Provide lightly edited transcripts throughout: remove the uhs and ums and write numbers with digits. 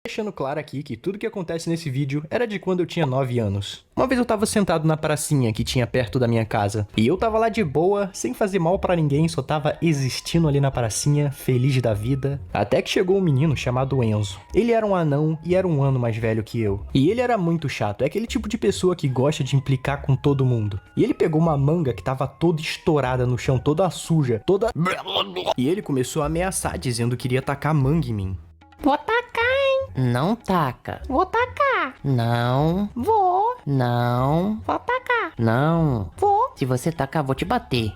Deixando claro aqui que tudo que acontece nesse vídeo era de quando eu tinha 9 anos. Uma vez eu tava sentado na pracinha que tinha perto da minha casa, e eu tava lá de boa, sem fazer mal pra ninguém, só tava existindo ali na pracinha, feliz da vida, até que chegou um menino chamado Enzo. Ele era um anão e era um ano mais velho que eu. E ele era muito chato, é aquele tipo de pessoa que gosta de implicar com todo mundo. E ele pegou uma manga que tava toda estourada no chão, toda suja, toda... E ele começou a ameaçar, dizendo que iria tacar manga em mim. Vou tacar, hein? Não taca. Vou tacar. Não. Vou. Não. Vou tacar. Não. Vou. Se você tacar, vou te bater.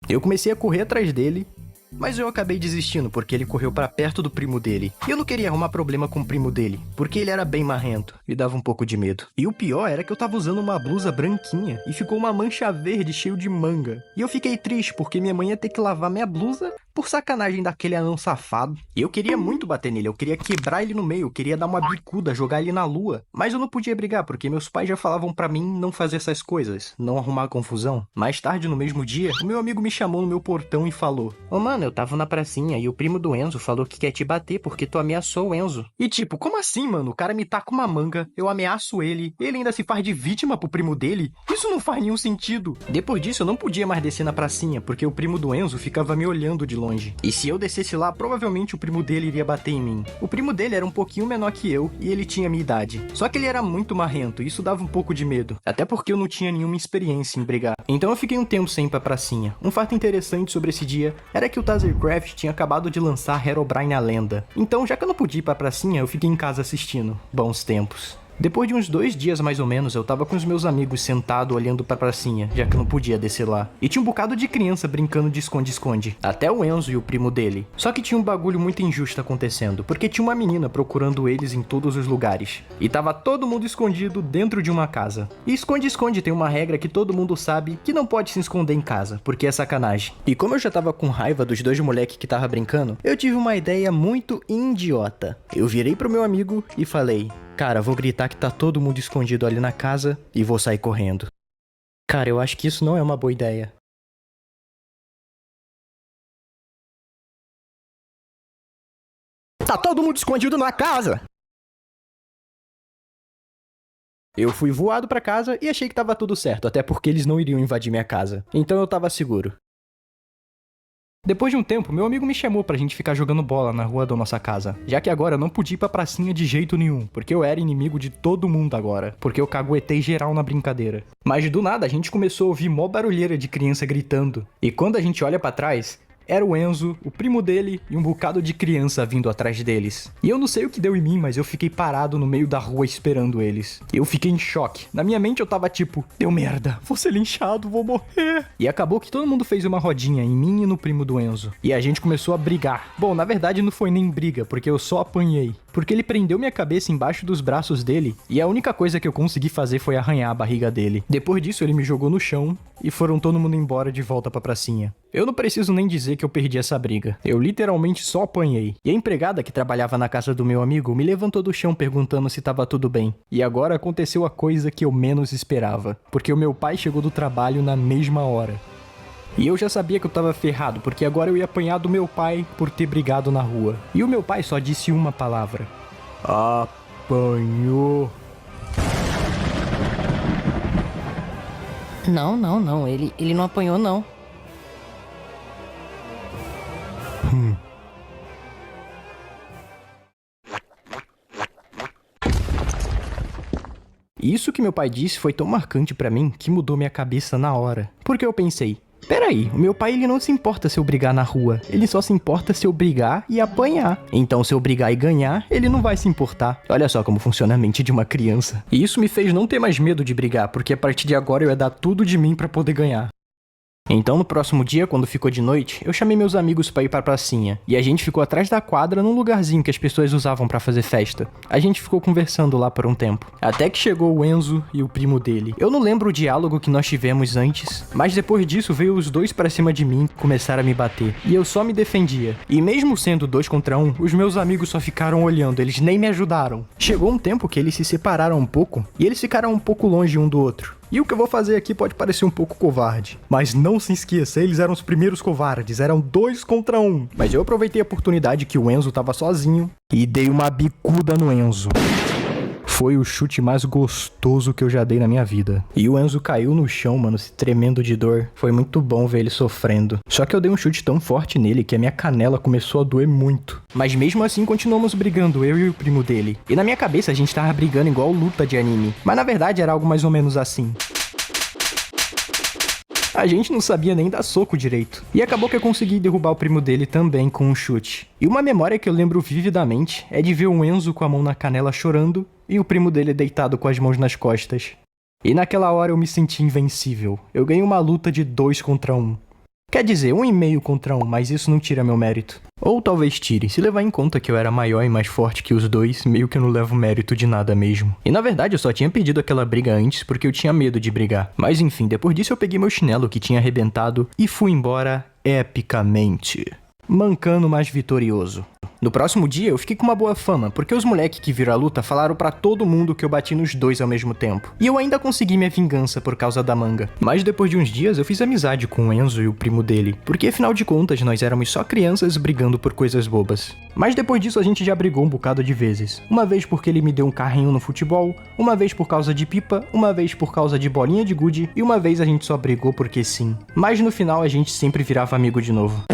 Eu comecei a correr atrás dele, mas eu acabei desistindo porque ele correu pra perto do primo dele. E eu não queria arrumar problema com o primo dele, porque ele era bem marrento, me dava um pouco de medo. E o pior era que eu tava usando uma blusa branquinha e ficou uma mancha verde cheio de manga. E eu fiquei triste porque minha mãe ia ter que lavar minha blusa por sacanagem daquele anão safado. E eu queria muito bater nele, eu queria quebrar ele no meio, eu queria dar uma bicuda, jogar ele na lua. Mas eu não podia brigar, porque meus pais já falavam pra mim não fazer essas coisas, não arrumar confusão. Mais tarde, no mesmo dia, o meu amigo me chamou no meu portão e falou: "Ô mano, eu tava na pracinha e o primo do Enzo falou que quer te bater porque tu ameaçou o Enzo." E tipo, como assim, mano? O cara me taca uma manga, eu ameaço ele ainda se faz de vítima pro primo dele? Isso não faz nenhum sentido. Depois disso, eu não podia mais descer na pracinha, porque o primo do Enzo ficava me olhando de longe. E se eu descesse lá, provavelmente o primo dele iria bater em mim. O primo dele era um pouquinho menor que eu e ele tinha minha idade. Só que ele era muito marrento e isso dava um pouco de medo. Até porque eu não tinha nenhuma experiência em brigar. Então eu fiquei um tempo sem ir pra pracinha. Um fato interessante sobre esse dia era que o Tazercraft tinha acabado de lançar Herobrine a Lenda. Então, já que eu não podia ir pra pracinha, eu fiquei em casa assistindo. Bons tempos. Depois de uns 2 dias mais ou menos, eu tava com os meus amigos sentado olhando pra pracinha, já que eu não podia descer lá. E tinha um bocado de criança brincando de esconde-esconde. Até o Enzo e o primo dele. Só que tinha um bagulho muito injusto acontecendo, porque tinha uma menina procurando eles em todos os lugares. E tava todo mundo escondido dentro de uma casa. E esconde-esconde tem uma regra que todo mundo sabe que não pode se esconder em casa, porque é sacanagem. E como eu já tava com raiva dos 2 moleques que tava brincando, eu tive uma ideia muito idiota. Eu virei pro meu amigo e falei: "Cara, vou gritar que tá todo mundo escondido ali na casa e vou sair correndo." Cara, eu acho que isso não é uma boa ideia. Tá todo mundo escondido na casa! Eu fui voado pra casa e achei que tava tudo certo, até porque eles não iriam invadir minha casa. Então eu tava seguro. Depois de um tempo, meu amigo me chamou pra gente ficar jogando bola na rua da nossa casa. Já que agora eu não podia ir pra pracinha de jeito nenhum, porque eu era inimigo de todo mundo agora. Porque eu caguetei geral na brincadeira. Mas do nada a gente começou a ouvir mó barulheira de criança gritando. E quando a gente olha pra trás, era o Enzo, o primo dele e um bocado de criança vindo atrás deles. E eu não sei o que deu em mim, mas eu fiquei parado no meio da rua esperando eles. Eu fiquei em choque. Na minha mente eu tava tipo: deu merda, vou ser linchado, vou morrer. E acabou que todo mundo fez uma rodinha em mim e no primo do Enzo. E a gente começou a brigar. Bom, na verdade não foi nem briga, porque eu só apanhei. Porque ele prendeu minha cabeça embaixo dos braços dele e a única coisa que eu consegui fazer foi arranhar a barriga dele. Depois disso ele me jogou no chão e foram todo mundo embora de volta pra pracinha. Eu não preciso nem dizer que eu perdi essa briga. Eu literalmente só apanhei. E a empregada que trabalhava na casa do meu amigo me levantou do chão perguntando se tava tudo bem. E agora aconteceu a coisa que eu menos esperava. Porque o meu pai chegou do trabalho na mesma hora. E eu já sabia que eu tava ferrado, porque agora eu ia apanhar do meu pai por ter brigado na rua. E o meu pai só disse uma palavra: apanhou. Não, ele não apanhou, não. Isso que meu pai disse foi tão marcante pra mim que mudou minha cabeça na hora. Porque eu pensei: peraí, o meu pai ele não se importa se eu brigar na rua, ele só se importa se eu brigar e apanhar. Então se eu brigar e ganhar, ele não vai se importar. Olha só como funciona a mente de uma criança. E isso me fez não ter mais medo de brigar, porque a partir de agora eu ia dar tudo de mim pra poder ganhar. Então no próximo dia, quando ficou de noite, eu chamei meus amigos pra ir pra pracinha. E a gente ficou atrás da quadra num lugarzinho que as pessoas usavam pra fazer festa. A gente ficou conversando lá por um tempo. Até que chegou o Enzo e o primo dele. Eu não lembro o diálogo que nós tivemos antes, mas depois disso veio os dois pra cima de mim e começaram a me bater. E eu só me defendia. E mesmo sendo 2 contra 1, os meus amigos só ficaram olhando, eles nem me ajudaram. Chegou um tempo que eles se separaram um pouco, e eles ficaram um pouco longe um do outro. E o que eu vou fazer aqui pode parecer um pouco covarde. Mas não se esqueça, eles eram os primeiros covardes, eram 2 contra 1. Mas eu aproveitei a oportunidade que o Enzo tava sozinho e dei uma bicuda no Enzo. Foi o chute mais gostoso que eu já dei na minha vida. E o Enzo caiu no chão, mano, se tremendo de dor. Foi muito bom ver ele sofrendo. Só que eu dei um chute tão forte nele que a minha canela começou a doer muito. Mas mesmo assim continuamos brigando, eu e o primo dele. E na minha cabeça a gente tava brigando igual luta de anime. Mas na verdade era algo mais ou menos assim. A gente não sabia nem dar soco direito. E acabou que eu consegui derrubar o primo dele também com um chute. E uma memória que eu lembro vividamente é de ver o Enzo com a mão na canela chorando e o primo dele deitado com as mãos nas costas. E naquela hora eu me senti invencível. Eu ganhei uma luta de 2 contra 1. Quer dizer, 1,5 contra 1, mas isso não tira meu mérito. Ou talvez tire, se levar em conta que eu era maior e mais forte que os dois, meio que eu não levo mérito de nada mesmo. E na verdade eu só tinha perdido aquela briga antes porque eu tinha medo de brigar. Mas enfim, depois disso eu peguei meu chinelo que tinha arrebentado e fui embora epicamente. Mancando, mas vitorioso. No próximo dia eu fiquei com uma boa fama, porque os moleques que viram a luta falaram pra todo mundo que eu bati nos dois ao mesmo tempo. E eu ainda consegui minha vingança por causa da manga. Mas depois de uns dias eu fiz amizade com o Enzo e o primo dele, porque afinal de contas nós éramos só crianças brigando por coisas bobas. Mas depois disso a gente já brigou um bocado de vezes. Uma vez porque ele me deu um carrinho no futebol, uma vez por causa de pipa, uma vez por causa de bolinha de gude e uma vez a gente só brigou porque sim. Mas no final a gente sempre virava amigo de novo.